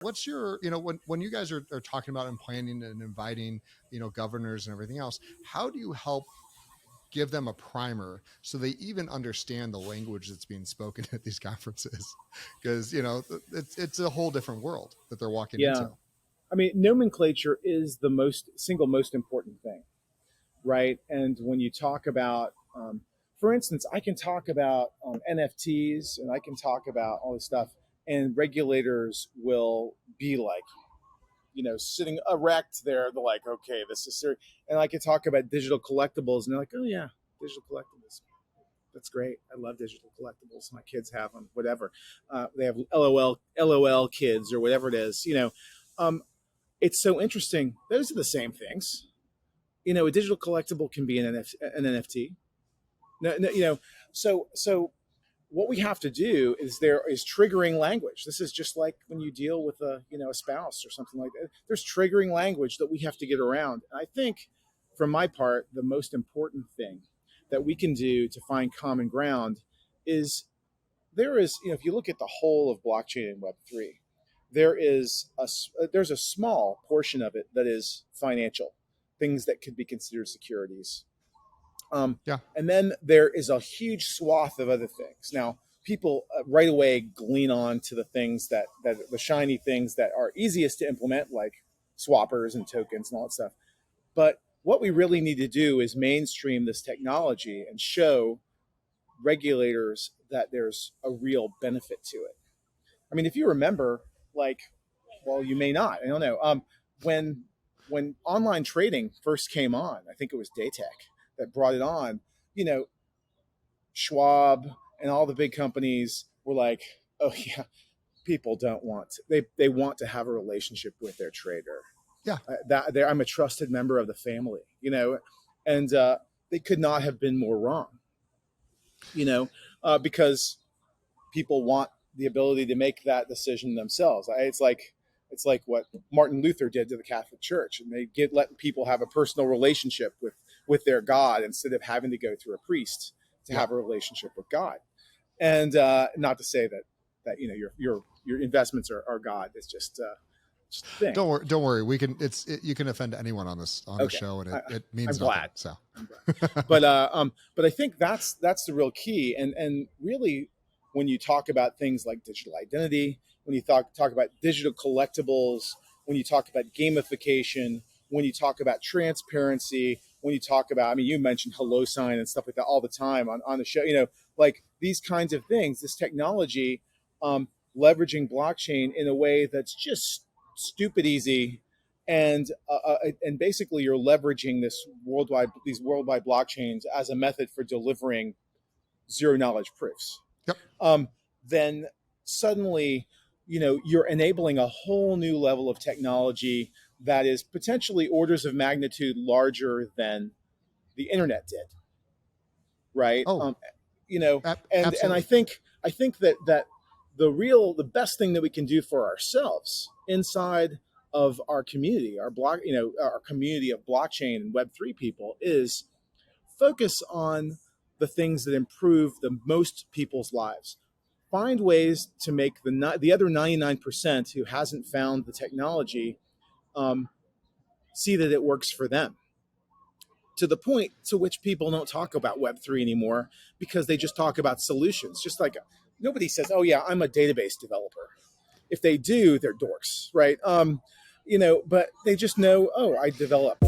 What's your, when you guys are talking about and planning and inviting, governors and everything else, how do you help give them a primer so they even understand the language that's being spoken at these conferences? Because, it's a whole different world that they're walking Yeah. into. I mean, nomenclature is the single most important thing, right? And when you talk about, for instance, I can talk about NFTs and I can talk about all this stuff, and regulators will be like, sitting erect there. They're like, okay, this is serious. And I can talk about digital collectibles, and they're like, oh yeah, digital collectibles. That's great. I love digital collectibles. My kids have them, whatever. They have LOL kids or whatever it is. It's so interesting. Those are the same things. A digital collectible can be an NFT. No. So what we have to do is there is triggering language. This is just like when you deal with a spouse or something like that. There's triggering language that we have to get around. And I think, from my part, the most important thing that we can do to find common ground is if you look at the whole of blockchain and Web3, there's a small portion of it that is financial, things that could be considered securities. And then there is a huge swath of other things. Now, people right away glean on to the things that the shiny things that are easiest to implement, like swappers and tokens and all that stuff. But what we really need to do is mainstream this technology and show regulators that there's a real benefit to it. I mean, if you remember, you may not, I don't know. When online trading first came on, I think it was Daytech that brought it on. Schwab and all the big companies were like, oh yeah, people they want to have a relationship with their trader. Yeah. I'm a trusted member of the family, and they could not have been more wrong, because people want the ability to make that decision themselves. It's like what Martin Luther did to the Catholic Church, and they let people have a personal relationship with their God instead of having to go through a priest to have a relationship with God. And not to say that your investments are God. It's just thing. Don't worry. You can offend anyone on the show, and it means I'm nothing. glad. So, but I think that's the real key. And really, when you talk about things like digital identity, when you talk about digital collectibles, when you talk about gamification, when you talk about transparency, when you talk about, you mentioned HelloSign and stuff like that all the time on the show. Like these kinds of things, this technology, leveraging blockchain in a way that's just stupid easy, and basically you're leveraging these worldwide blockchains as a method for delivering zero knowledge proofs. Yep. Then suddenly, you're enabling a whole new level of technology that is potentially orders of magnitude larger than the internet did. Right. Oh, and I think that the best thing that we can do for ourselves inside of our community, our community of blockchain and Web3 people, is focus on the things that improve the most people's lives. Find ways to make the other 99% who hasn't found the technology see that it works for them, to the point to which people don't talk about Web3 anymore, because they just talk about solutions. Just like nobody says, oh yeah, I'm a database developer. If they do, they're dorks, right? But they just know, oh, I develop